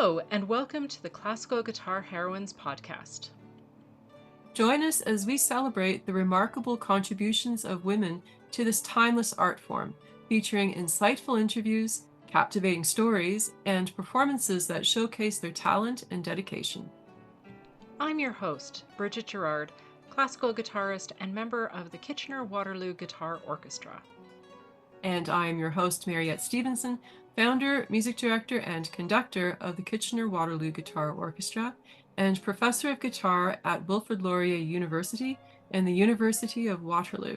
Hello, and welcome to the Classical Guitar Heroines podcast. Join us as we celebrate the remarkable contributions of women to this timeless art form, featuring insightful interviews, captivating stories, and performances that showcase their talent and dedication. I'm your host, Bridget Gerard, classical guitarist and member of the Kitchener-Waterloo Guitar Orchestra. And I am your host, Mariette Stevenson, founder, music director, and conductor of the Kitchener-Waterloo Guitar Orchestra, and professor of guitar at Wilfrid Laurier University and the University of Waterloo.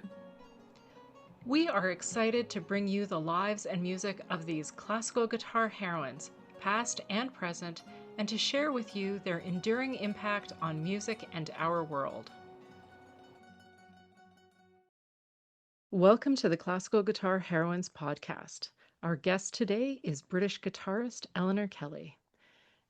We are excited to bring you the lives and music of these classical guitar heroines, past and present, and to share with you their enduring impact on music and our world. Welcome to the Classical Guitar Heroines podcast. Our guest today is British guitarist Eleanor Kelly.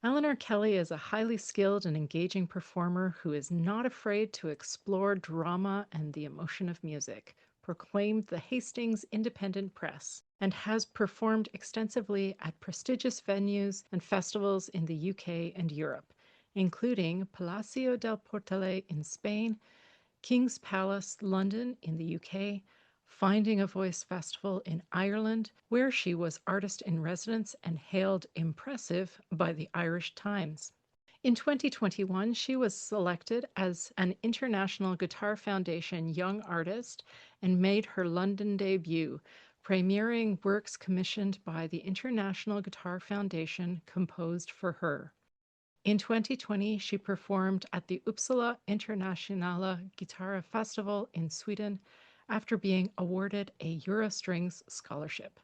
Eleanor Kelly is a highly skilled and engaging performer who is not afraid to explore drama and the emotion of music, proclaimed the Hastings Independent Press, and has performed extensively at prestigious venues and festivals in the UK and Europe, including Palacio del Portalet in Spain, King's Palace, London in the UK, Finding a Voice Festival in Ireland, where she was artist in residence and hailed impressive by the Irish Times. In 2021, she was selected as an International Guitar Foundation Young Artist and made her London debut, premiering works commissioned by the International Guitar Foundation composed for her. In 2020, she performed at the Uppsala Internationella Gitarre Festival in Sweden after being awarded a Eurostrings scholarship.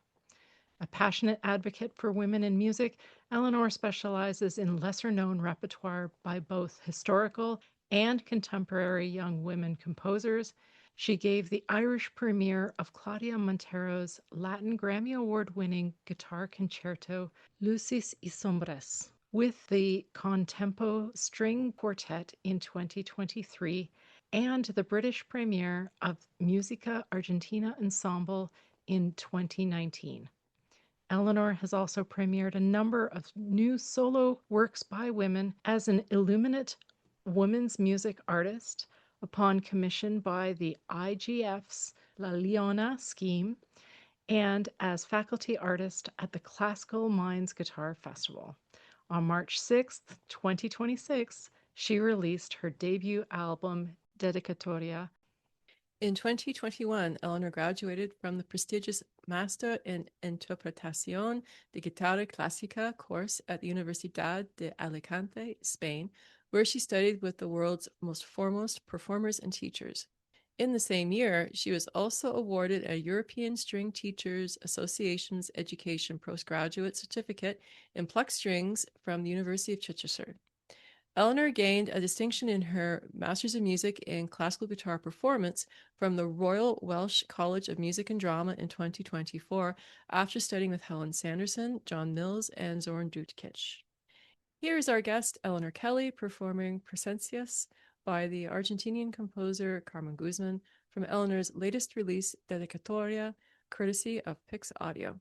A passionate advocate for women in music, Eleanor specializes in lesser-known repertoire by both historical and contemporary young women composers. She gave the Irish premiere of Claudia Montero's Latin Grammy Award-winning guitar concerto Luces y Sombras with the Contempo String Quartet in 2023 and the British premiere of Musica Argentina Ensemble in 2019. Eleanor has also premiered a number of new solo works by women as an illuminate women's music artist upon commission by the IGF's La Leona scheme and as faculty artist at the Classical Minds Guitar Festival. On March 6, 2026, she released her debut album, Dedicatoria. In 2021, Eleanor graduated from the prestigious Master in Interpretación de Guitarra Clásica course at the Universidad de Alicante, Spain, where she studied with the world's most foremost performers and teachers. In the same year, she was also awarded a European String Teachers Association's Education Postgraduate Certificate in plucked strings from the University of Chichester. Eleanor gained a distinction in her Masters of Music in Classical Guitar Performance from the Royal Welsh College of Music and Drama in 2024 after studying with Helen Sanderson, John Mills, and Zorn Dutkic. Here is our guest, Eleanor Kelly, performing Presencias by the Argentinian composer Carmen Guzmán from Eleanor's latest release, Dedicatoria, courtesy of Pixaudio.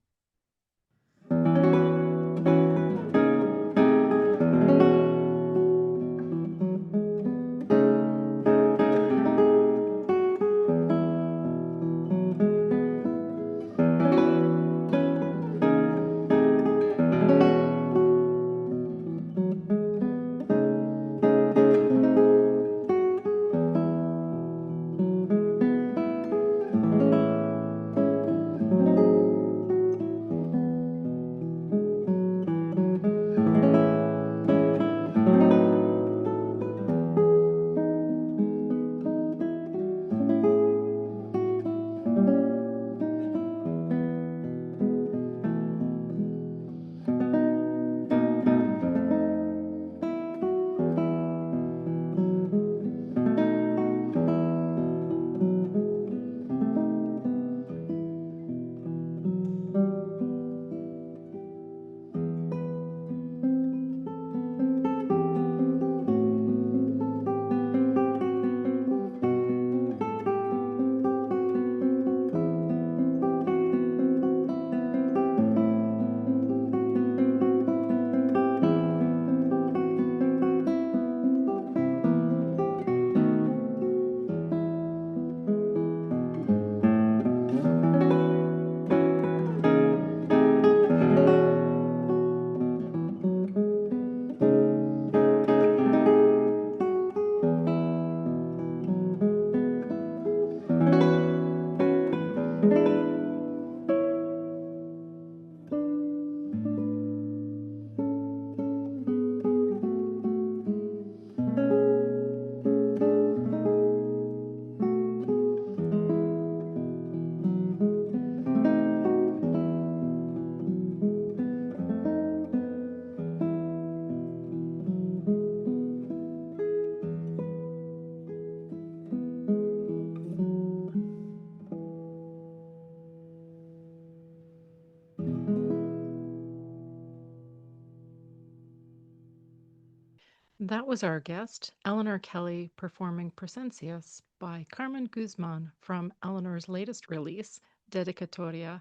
That was our guest, Eleanor Kelly, performing Presencias by Carmen Guzmán from Eleanor's latest release, Dedicatoria,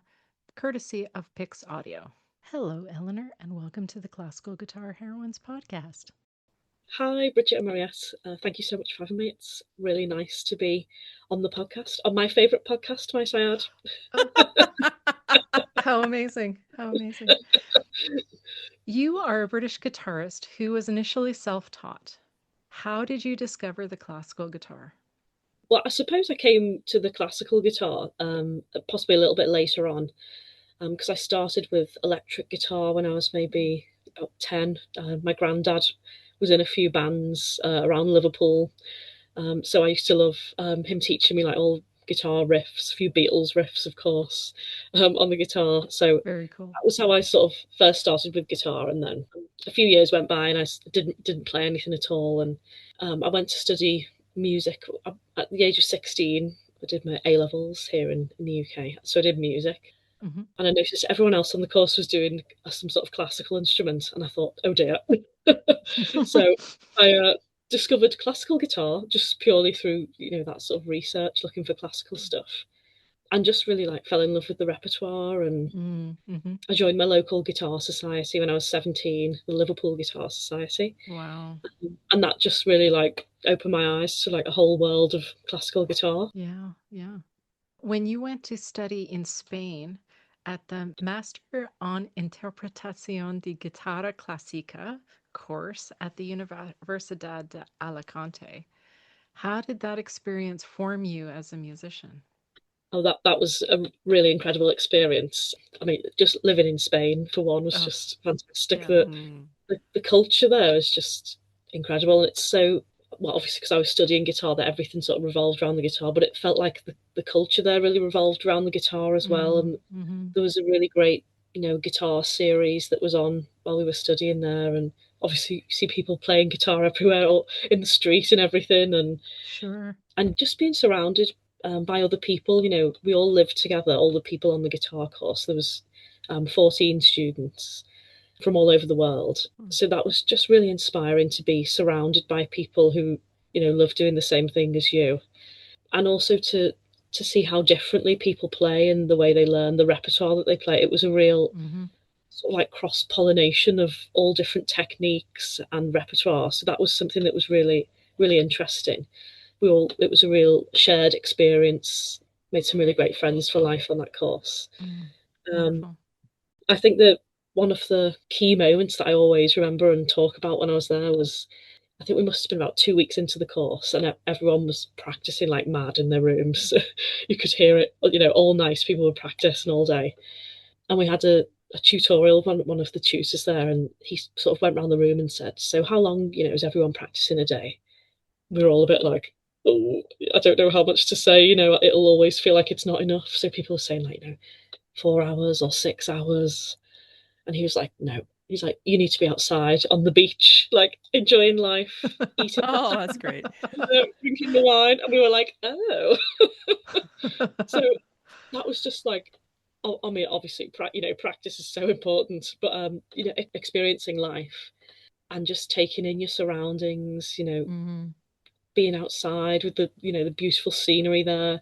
courtesy of Pixaudio. Hello, Eleanor, and welcome to the Classical Guitar Heroines podcast. Hi, Bridget and Mariette. Thank you so much for having me. It's really nice to be on the podcast, on my favourite podcast, might I add. Oh, how amazing! How amazing. You are a British guitarist who was initially self taught. How did you discover the classical guitar? Well, I suppose I came to the classical guitar possibly a little bit later on because I started with electric guitar when I was maybe about 10. My granddad was in a few bands around Liverpool. So I used to love him teaching me like all guitar riffs, a few Beatles riffs, of course, on the guitar. So Very cool. that was how I sort of first started with guitar, and then a few years went by, and I didn't play anything at all. And I went to study music at the age of 16. I did my A levels here in the UK, so I did music. Mhm. And I noticed everyone else on the course was doing some sort of classical instrument, and I thought, oh dear. So I discovered classical guitar just purely through that sort of research, looking for classical stuff, and just really like fell in love with the repertoire. And Mm-hmm. I joined my local guitar society when I was 17, the Liverpool Guitar Society, Wow. and that just really like opened my eyes to like a whole world of classical guitar. Yeah, yeah. When you went to study in Spain at the Master en Interpretación de Guitarra Clásica course at the Universidad de Alicante, how did that experience form you as a musician? Oh, that was a really incredible experience. I mean, just living in Spain for one was Oh, just fantastic. yeah. The culture there is just incredible, and it's so well, obviously because I was studying guitar, that everything sort of revolved around the guitar, but it felt like the culture there really revolved around the guitar as well. And Mm-hmm. there was a really great guitar series that was on while we were studying there, and obviously you see people playing guitar everywhere or in the street and everything. Sure. And just being surrounded by other people. We all lived together, all the people on the guitar course. There was 14 students from all over the world. So that was just really inspiring to be surrounded by people who, love doing the same thing as you. And also to see how differently people play and the way they learn the repertoire that they play. It was a real Mm-hmm. sort of like cross pollination of all different techniques and repertoire. So that was something that was really, really interesting. It was a real shared experience, made some really great friends for life on that course. Mm. Um, Wonderful. I think that one of the key moments that I always remember and talk about when I was there was, I think we must have been about 2 weeks into the course, and everyone was practicing like mad in their rooms. You could hear it, all night. People were practicing all day, and we had a tutorial from one of the tutors there, and he sort of went around the room and said, "So how long, is everyone practicing a day?" We were all a bit like, oh, I don't know how much to say. It'll always feel like it's not enough. So people are saying like, 4 hours or 6 hours. And he was like, no. He's like, you need to be outside on the beach, like enjoying life, eating, Oh, that's great. drinking the wine. And we were like, oh. So that was just like, I mean, obviously, practice is so important, but experiencing life and just taking in your surroundings, Mm-hmm. being outside with the beautiful scenery there,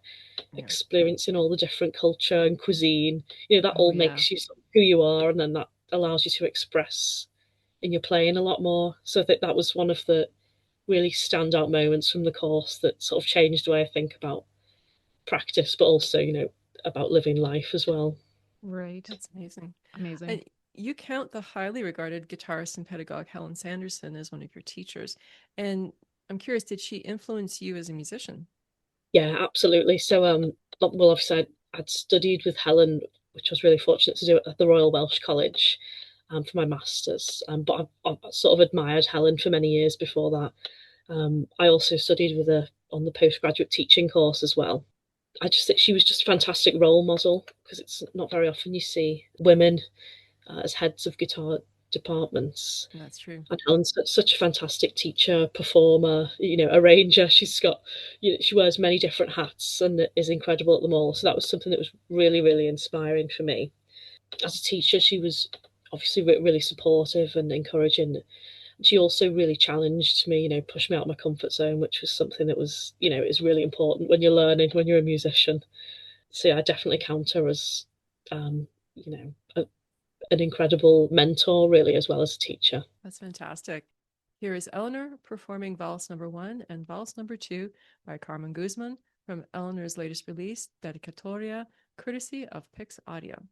Yeah. experiencing all the different culture and cuisine. That Oh, all yeah. makes you sort of who you are, and then that allows you to express in your playing a lot more. So I think that was one of the really standout moments from the course that sort of changed the way I think about practice, but also about living life as well. Right. That's amazing. Amazing. And you count the highly regarded guitarist and pedagogue Helen Sanderson as one of your teachers. And I'm curious, did she influence you as a musician? Yeah, absolutely. So well, obviously I'd studied with Helen, which I was really fortunate to do at the Royal Welsh College for my masters. But I've sort of admired Helen for many years before that. I also studied with her on the postgraduate teaching course as well. I just think she was just a fantastic role model because it's not very often you see women as heads of guitar departments. That's true. And Helen's such a fantastic teacher, performer, arranger. She wears many different hats and is incredible at them all. So that was something that was really, really inspiring for me. As a teacher, she was obviously really supportive and encouraging. she also really challenged me, pushed me out of my comfort zone, which was something that was, is really important when you're learning, when you're a musician. So yeah, I definitely count her as, um, you know, a, an incredible mentor, really, as well as a teacher. That's fantastic. Here is Eleanor performing Valse Number 1 and Valse Number 2 by Carmen Guzmán from Eleanor's latest release, Dedicatoria, courtesy of Pixaudio.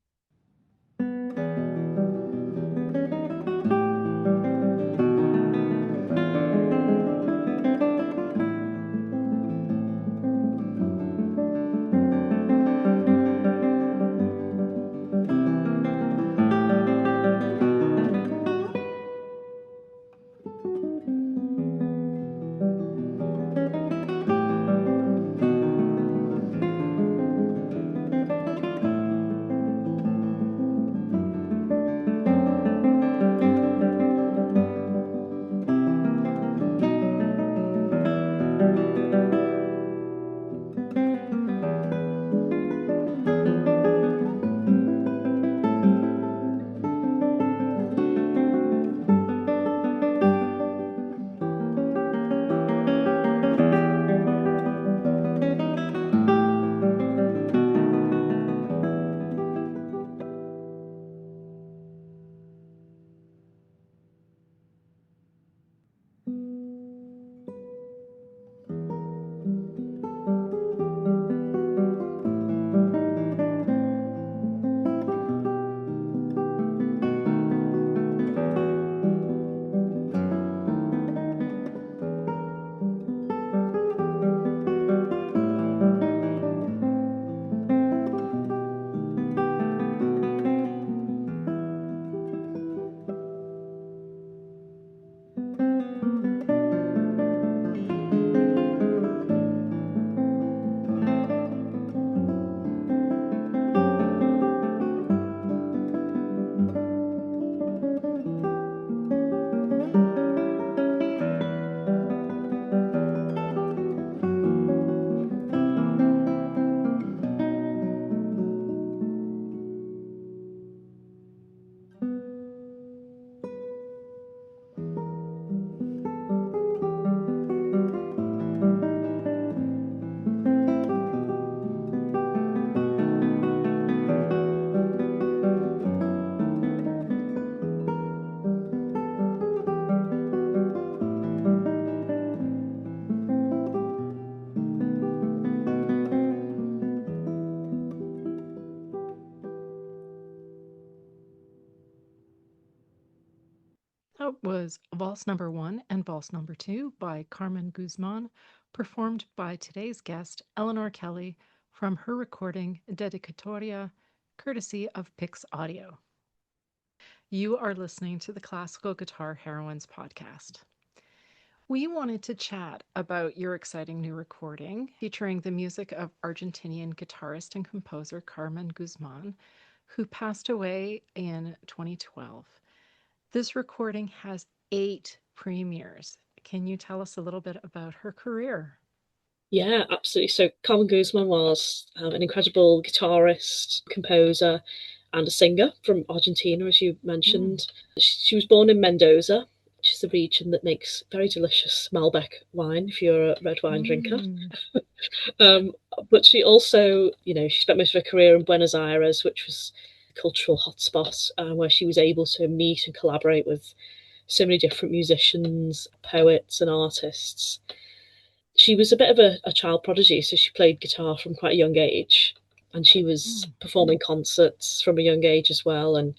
That was Valse Number 1 and Valse Number 2 by Carmen Guzmán, performed by today's guest, Eleanor Kelly, from her recording Dedicatoria, courtesy of Pixaudio. You are listening to the Classical Guitar Heroines podcast. We wanted to chat about your exciting new recording featuring the music of Argentinian guitarist and composer Carmen Guzmán, who passed away in 2012. This recording has 8 premieres. Can you tell us a little bit about her career? Yeah, absolutely. So Carmen Guzman was an incredible guitarist, composer, and a singer from Argentina, as you mentioned. She was born in Mendoza, which is the region that makes very delicious Malbec wine if you're a red wine drinker. Um, but she also, she spent most of her career in Buenos Aires, which was a cultural hotspot, where she was able to meet and collaborate with so many different musicians, poets, and artists. She was a bit of a child prodigy, so she played guitar from quite a young age, and she was performing concerts from a young age as well, and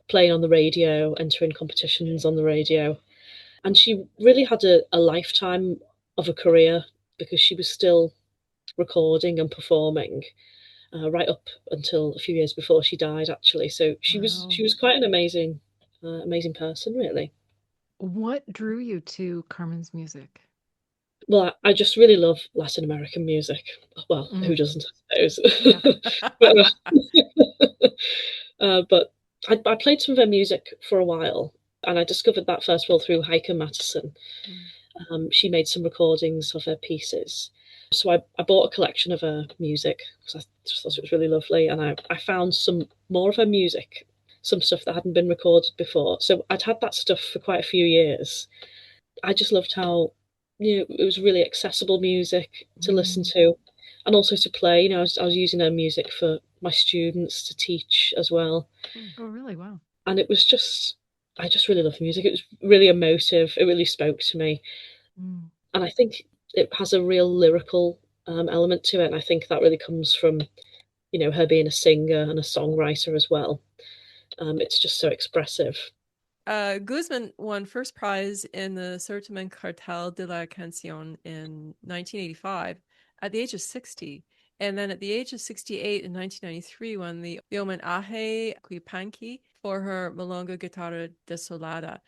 playing on the radio, entering competitions on the radio. And she really had a lifetime of a career because she was still recording and performing right up until a few years before she died, actually. So she was quite an amazing person, really. What drew you to Carmen's music? Well, I just really love Latin American music. Well, who doesn't, I suppose? Yeah. But I played some of her music for a while, and I discovered that first of all through Heike Matteson. She made some recordings of her pieces. So I bought a collection of her music because I just thought it was really lovely. And I found some more of her music some stuff that hadn't been recorded before. So I'd had that stuff for quite a few years. I just loved how, it was really accessible music to listen to and also to play. I was using her music for my students to teach as well. Oh, really? Wow. And it was just, I just really loved the music. It was really emotive. It really spoke to me. And I think it has a real lyrical element to it. And I think that really comes from, her being a singer and a songwriter as well. It's just so expressive. Guzman won first prize in the Certamen Cartel de la Canción in 1985 at the age of 60. And then at the age of 68 in 1993, won the Homenaje Quipanqui for her Milonga Guitarra Desolada.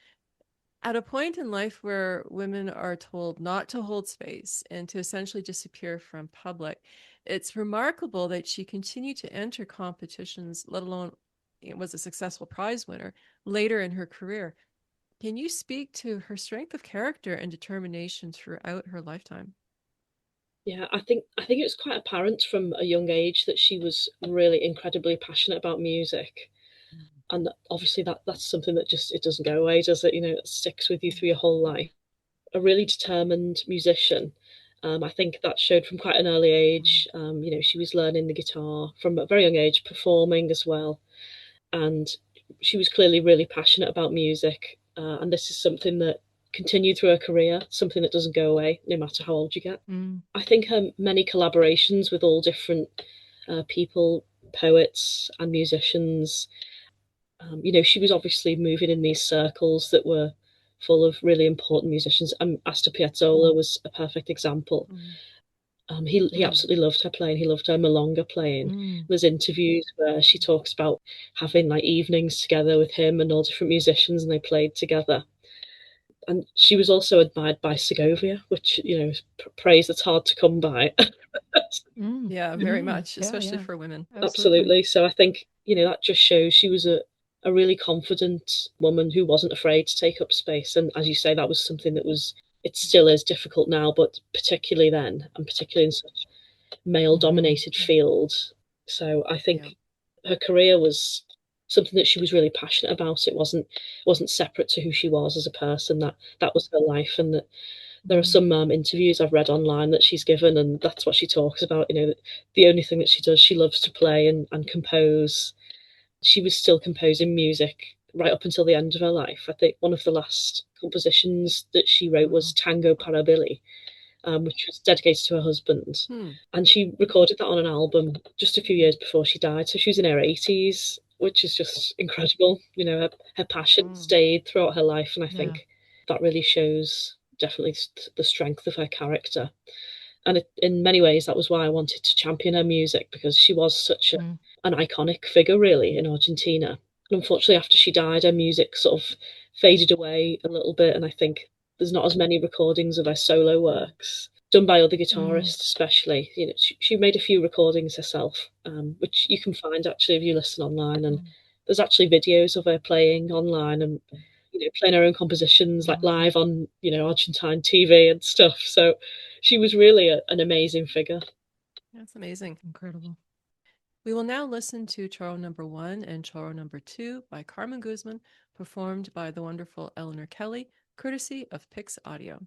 At a point in life where women are told not to hold space and to essentially disappear from public, it's remarkable that she continued to enter competitions, let alone was a successful prize winner later in her career. Can you speak to her strength of character and determination throughout her lifetime? Yeah, I think it was quite apparent from a young age that she was really incredibly passionate about music. And obviously that's something that just it doesn't go away, does it? It sticks with you through your whole life. A really determined musician. I think that showed from quite an early age. She was learning the guitar from a very young age, performing as well. And she was clearly really passionate about music. And this is something that continued through her career, something that doesn't go away no matter how old you get. I think her many collaborations with all different people, poets and musicians, she was obviously moving in these circles that were full of really important musicians. Astor Piazzolla was a perfect example. He absolutely loved her playing. He loved her milonga playing. There's interviews where she talks about having like evenings together with him and all different musicians, and they played together. And she was also admired by Segovia, which is praise that's hard to come by. Yeah, very much, especially for women. Absolutely. So I think that just shows she was a really confident woman who wasn't afraid to take up space. And as you say, that was something that was it still is difficult now, but particularly then, and particularly in such male-dominated field. So I think her career was something that she was really passionate about. It wasn't separate to who she was as a person. That was her life, and that there are some interviews I've read online that she's given, and that's what she talks about. The only thing that she does, she loves to play and compose. She was still composing music right up until the end of her life. I think one of the last compositions that she wrote was Tango para Billy, which was dedicated to her husband. And she recorded that on an album just a few years before she died. So she was in her 80s, which is just incredible. Her passion stayed throughout her life. And I think that really shows definitely the strength of her character. And in many ways, that was why I wanted to champion her music, because she was such an iconic figure, really, in Argentina. And unfortunately, after she died, her music sort of faded away a little bit. And I think there's not as many recordings of her solo works done by other guitarists, especially. She made a few recordings herself, which you can find actually if you listen online. And there's actually videos of her playing online and playing her own compositions like live on Argentine TV and stuff. So she was really an amazing figure. That's amazing. Incredible. We will now listen to Choro Number 1 and Choro Number 2 by Carmen Guzmán, performed by the wonderful Eleanor Kelly, courtesy of Pixaudio.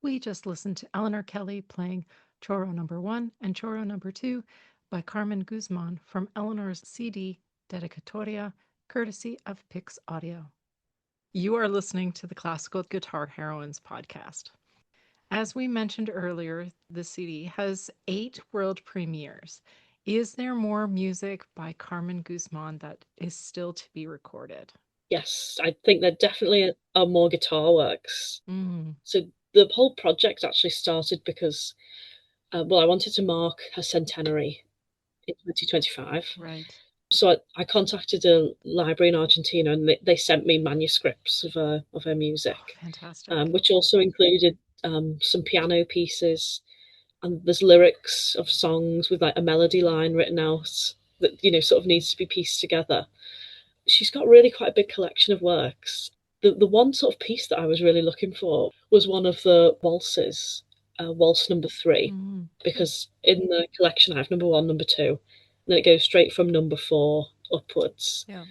We just listened to Eleanor Kelly playing Choro Number 1 and Choro Number 2 by Carmen Guzmán from Eleanor's CD Dedicatoria, courtesy of Pixaudio. You are listening to the Classical Guitar Heroines podcast. As we mentioned earlier, the CD has 8 world premieres. Is there more music by Carmen Guzmán that is still to be recorded? Yes, I think there definitely are more guitar works. Mm. So the whole project actually started because, well, I wanted to mark her centenary in 2025. Right. So I contacted a library in Argentina, and they sent me manuscripts of her music, Oh, fantastic. which also included some piano pieces, and there's lyrics of songs with like a melody line written out that sort of needs to be pieced together. She's got really quite a big collection of works. The one sort of piece that I was really looking for was one of the waltzes, waltz number 3, Mm. because in the collection I have number 1, number 2, and then it goes straight from number 4 upwards. Yeah.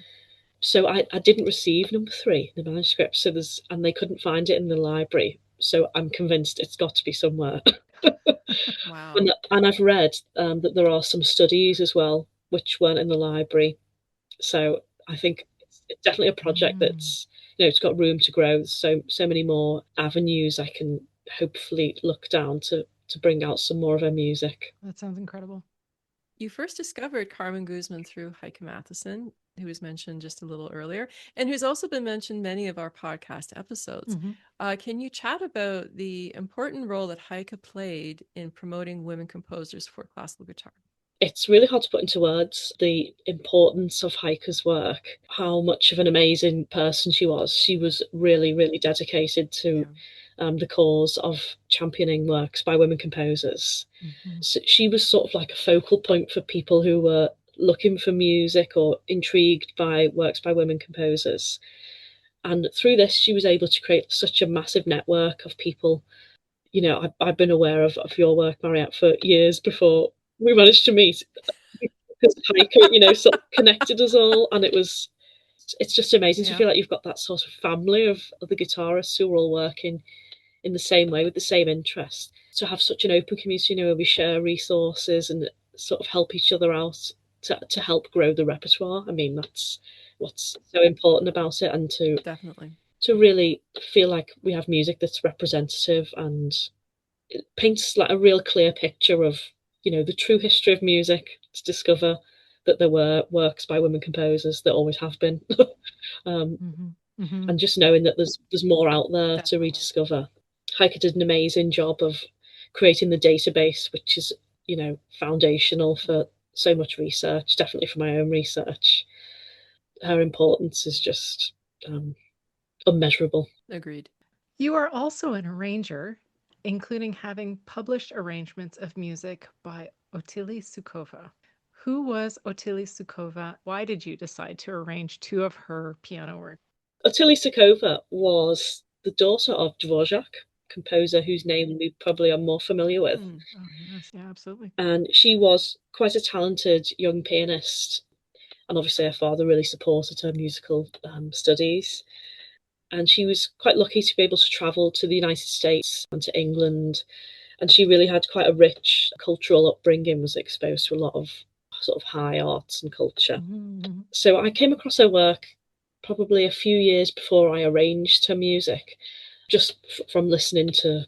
So I didn't receive number 3, the manuscript, and they couldn't find it in the library. So I'm convinced it's got to be somewhere. Wow. And I've read that there are some studies as well which weren't in the library. So I think it's definitely a project that's, it's got room to grow. So many more avenues I can hopefully look down to bring out some more of her music. That sounds incredible. You first discovered Carmen Guzman through Heike Matheson, who was mentioned just a little earlier, and who's also been mentioned in many of our podcast episodes. Can you chat about the important role that Heike played in promoting women composers for classical guitar? It's really hard to put into words the importance of Heike's work, how much of an amazing person she was. She was really, really dedicated to the cause of championing works by women composers. So she was sort of like a focal point for people who were looking for music or intrigued by works by women composers. And through this, she was able to create such a massive network of people. I've been aware of your work, Mariette, for years before we managed to meet, because Heike, sort of connected us all, and it's just amazing to feel like you've got that sort of family of the guitarists who are all working in the same way with the same interest. To have such an open community, where we share resources and sort of help each other out to help grow the repertoire. I mean, that's what's so important about it, and Definitely to really feel like we have music that's representative and it paints like a real clear picture of the true history of music, to discover that there were works by women composers, that always have been. And just knowing that there's more out there to rediscover. Heike did an amazing job of creating the database, which is foundational for so much research, definitely for my own research. Her importance is just unmeasurable. agreed. You are also an arranger, including having published arrangements of music by Otyli Sukova. Who was Otyli Sukova? Why did you decide to arrange 2 of her piano works? Otyli Sukova was the daughter of Dvorak, composer whose name we probably are more familiar with. Oh, yes, yeah, absolutely. And she was quite a talented young pianist, and obviously her father really supported her musical studies. And she was quite lucky to be able to travel to the United States and to England. And she really had quite a rich cultural upbringing, was exposed to a lot of sort of high arts and culture. So I came across her work probably a few years before I arranged her music, just from listening to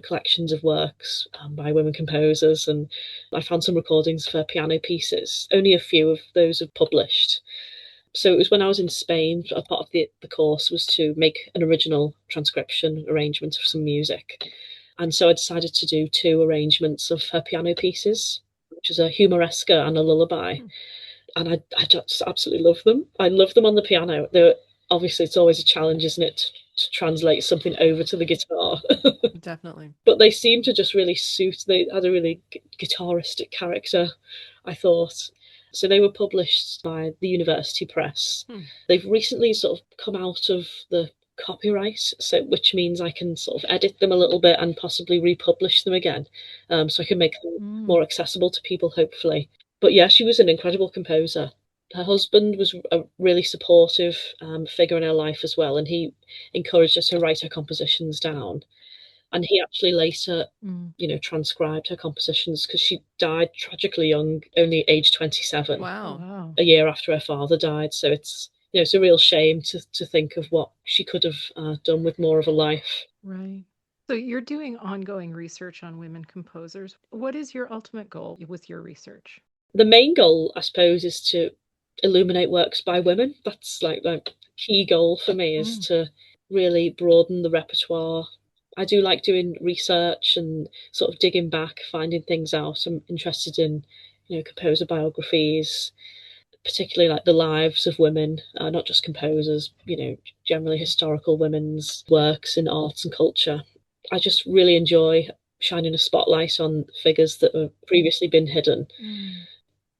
collections of works by women composers, and I found some recordings of her piano pieces. Only a few of those are published. So it was when I was in Spain, a part of the course was to make an original transcription arrangement of some music. And so I decided to do 2 arrangements of her piano pieces, which is a humoresca and a lullaby. And I just absolutely love them. I love them on the piano. Obviously, it's always a challenge, isn't it, to translate something over to the guitar. Definitely. But they seem to just really suit. They had a really guitaristic character, I thought. So they were published by the University Press. They've recently sort of come out of the copyright, which means I can sort of edit them a little bit and possibly republish them again, so I can make them more accessible to people, hopefully. But yeah, she was an incredible composer. Her husband was a really supportive figure in her life as well, and he encouraged her to write her compositions down. And he actually later, Mm. transcribed her compositions because she died tragically young, only age 27, Oh, Wow. wow. a year after her father died. So it's a real shame to think of what she could have done with more of a life. Right. So you're doing ongoing research on women composers. What is your ultimate goal with your research? The main goal, I suppose, is to illuminate works by women. That's like key goal for me, is Mm. to really broaden the repertoire. I do like doing research and sort of digging back, finding things out. I'm interested in, composer biographies, particularly like the lives of women, not just composers, generally historical women's works in arts and culture. I just really enjoy shining a spotlight on figures that have previously been hidden. Mm.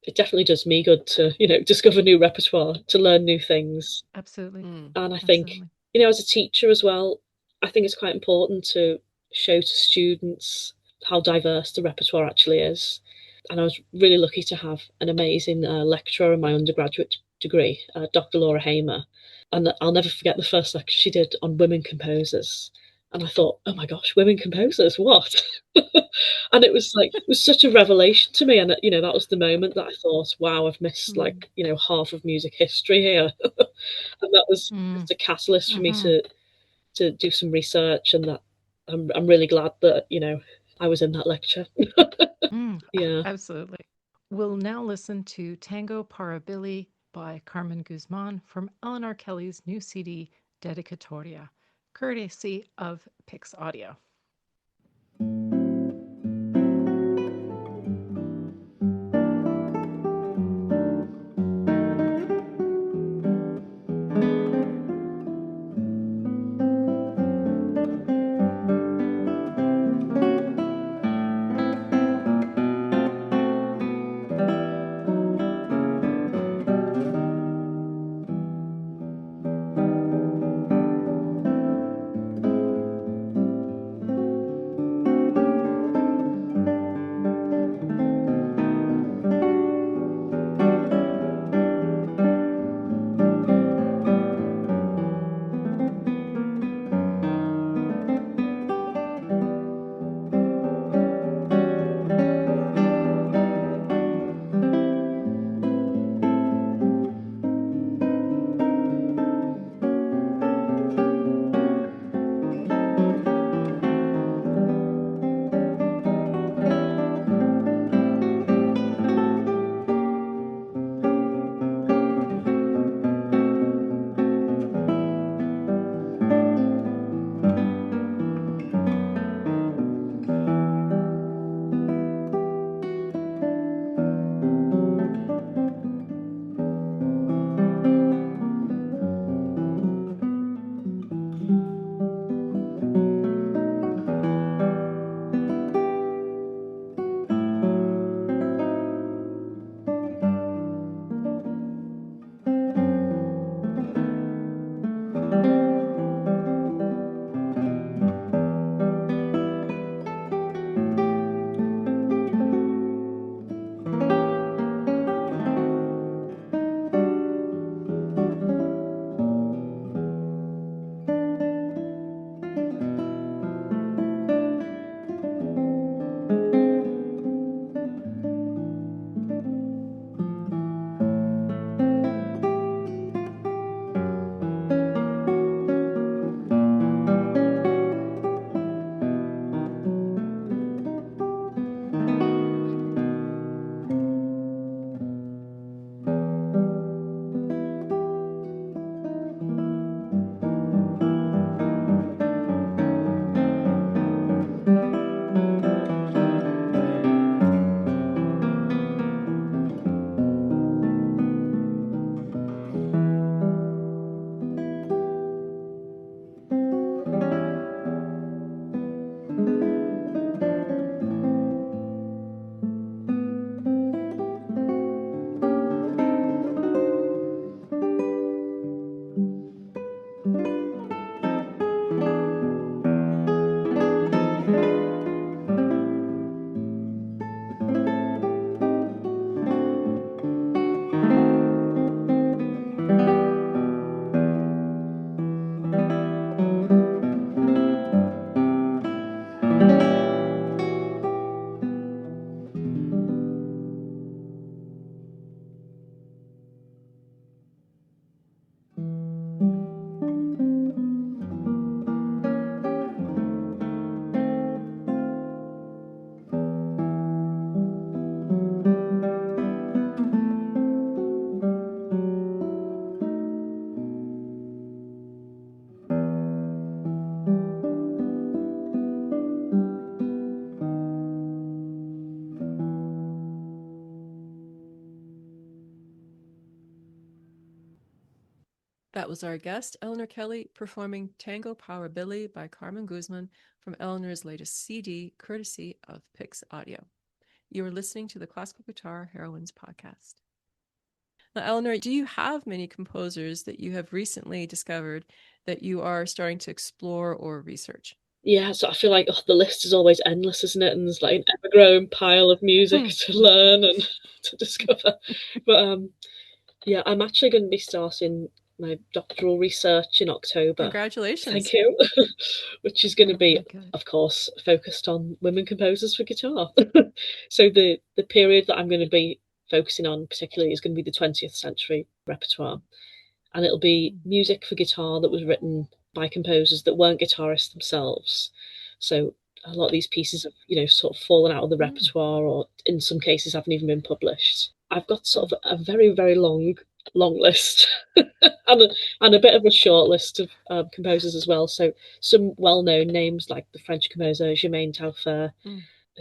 It definitely does me good to, discover new repertoire, to learn new things. Absolutely. And I think, Absolutely. as a teacher as well, I think it's quite important to show to students how diverse the repertoire actually is. And I was really lucky to have an amazing lecturer in my undergraduate degree, Dr. Laura Hamer. And I'll never forget the first lecture she did on women composers. And I thought, oh my gosh, women composers, what? And it was such a revelation to me. And, that was the moment that I thought, wow, I've missed Mm. half of music history here. And that was Mm. just a catalyst for me Mhm. to do some research, and that I'm really glad that I was in that lecture. Mm. Yeah. Absolutely. We'll now listen to Tango Parabilly by Carmen Guzmán from Eleanor Kelly's new CD, Dedicatoria, courtesy of Pixaudio. That was our guest, Eleanor Kelly, performing Tango Power Billy by Carmen Guzmán from Eleanor's latest CD, courtesy of Pixaudio. You are listening to the Classical Guitar Heroines podcast. Now, Eleanor, do you have many composers that you have recently discovered that you are starting to explore or research? Yeah, so I feel like the list is always endless, isn't it? And there's like an ever-growing pile of music to learn and to discover. But yeah, I'm actually going to be starting my doctoral research in October. Congratulations. Thank you. Which is going to be, good. of course, focused on women composers for guitar. So the period that I'm going to be focusing on particularly is going to be the 20th century repertoire. And it'll be music for guitar that was written by composers that weren't guitarists themselves. So a lot of these pieces have, sort of fallen out of the repertoire, or in some cases haven't even been published. I've got sort of a very, very long list and a bit of a short list of composers as well. So some well-known names like the French composer Germaine Taillefer,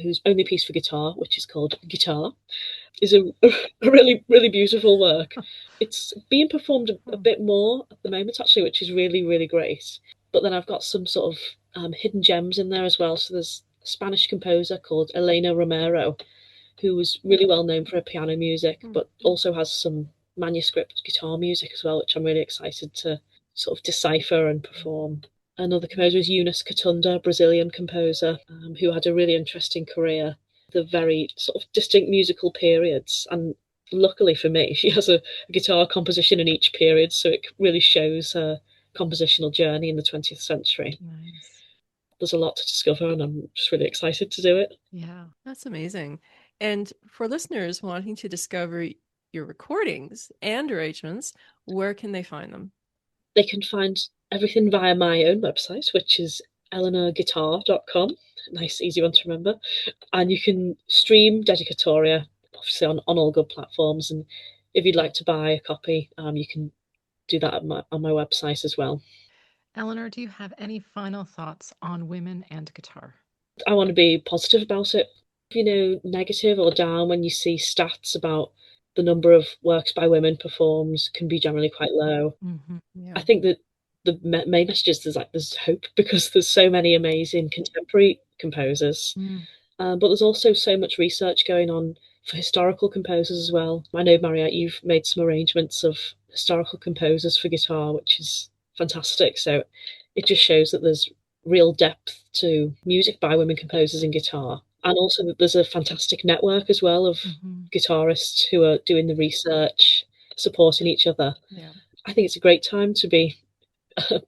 whose only piece for guitar, which is called Guitar, is a really, really beautiful work. It's being performed a bit more at the moment, actually, which is really, really great. But then I've got some sort of hidden gems in there as well. So there's a Spanish composer called Elena Romero, who was really well known for her piano music, but also has some manuscript guitar music as well, which I'm really excited to sort of decipher and perform. Another composer is Eunice Katunda, Brazilian composer, who had a really interesting career, the very sort of distinct musical periods. And luckily for me, she has a guitar composition in each period, so it really shows her compositional journey in the 20th century. Nice. There's a lot to discover, and I'm just really excited to do it. Yeah. That's amazing. And for listeners wanting to discover your recordings and arrangements, where can they find them? They can find everything via my own website, which is eleanorguitar.com. Nice, easy one to remember. And you can stream Dedicatoria, obviously, on all good platforms. And if you'd like to buy a copy, you can do that on my website as well. Eleanor, do you have any final thoughts on women and guitar? I want to be positive about it. Negative or down when you see stats about the number of works by women performed can be generally quite low. Yeah. I think that the main message is there's hope, because there's so many amazing contemporary composers, but there's also so much research going on for historical composers as well. I know, Mariette, you've made some arrangements of historical composers for guitar, which is fantastic. So it just shows that there's real depth to music by women composers in guitar. And also that there's a fantastic network as well of guitarists who are doing the research, supporting each other. Yeah. I think it's a great time to be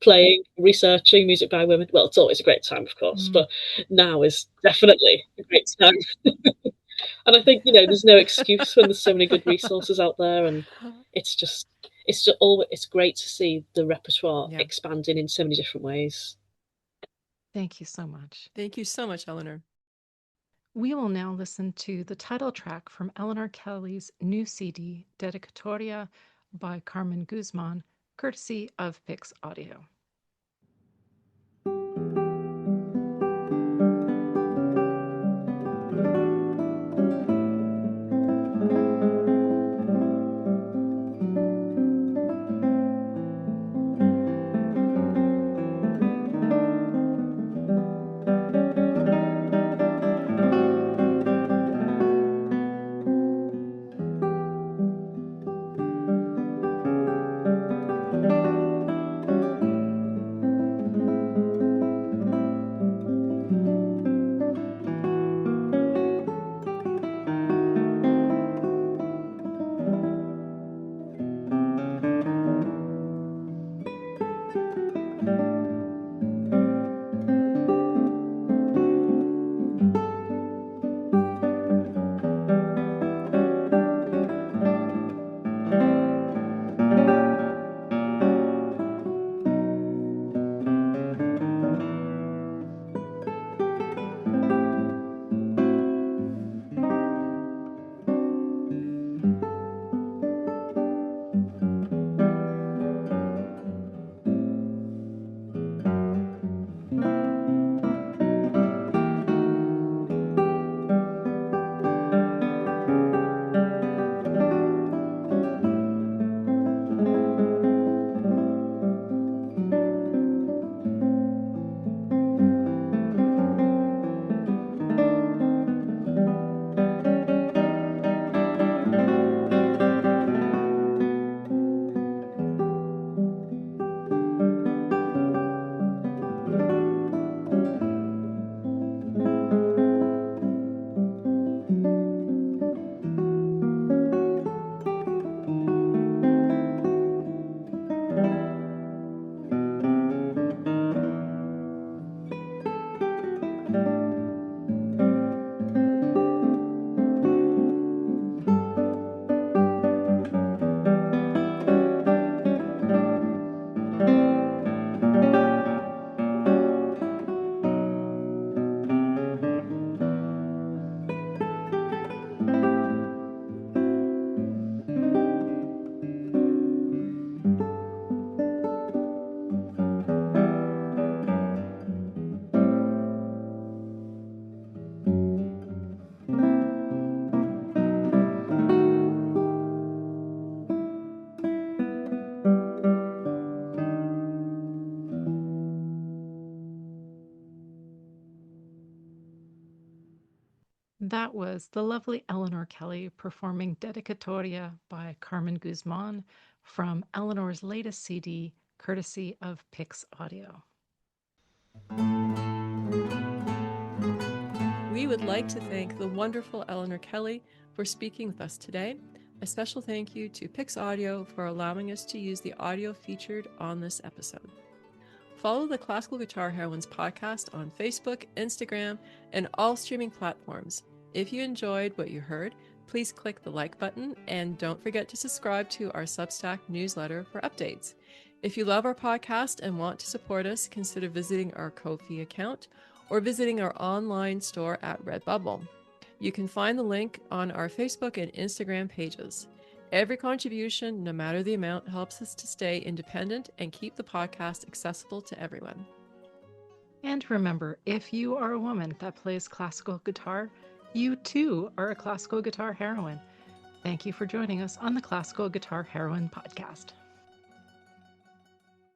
playing, researching music by women. Well, it's always a great time, of course, but now is definitely a great time. And I think, there's no excuse when there's so many good resources out there, and it's great to see the repertoire expanding in so many different ways. Thank you so much. Thank you so much, Eleanor. We will now listen to the title track from Eleanor Kelly's new CD, Dedicatoria by Carmen Guzmán, courtesy of Pixaudio. That was the lovely Eleanor Kelly performing Dedicatoria by Carmen Guzmán from Eleanor's latest CD, courtesy of Pixaudio. We would like to thank the wonderful Eleanor Kelly for speaking with us today. A special thank you to Pixaudio for allowing us to use the audio featured on this episode. Follow the Classical Guitar Heroines podcast on Facebook, Instagram, and all streaming platforms. If you enjoyed what you heard, please click the like button and don't forget to subscribe to our Substack newsletter for updates. If you love our podcast and want to support us, consider visiting our Ko-fi account or visiting our online store at Redbubble. You can find the link on our Facebook and Instagram pages. Every contribution, no matter the amount, helps us to stay independent and keep the podcast accessible to everyone. And remember, if you are a woman that plays classical guitar, you too are a classical guitar heroine. Thank you for joining us on the Classical Guitar Heroine podcast.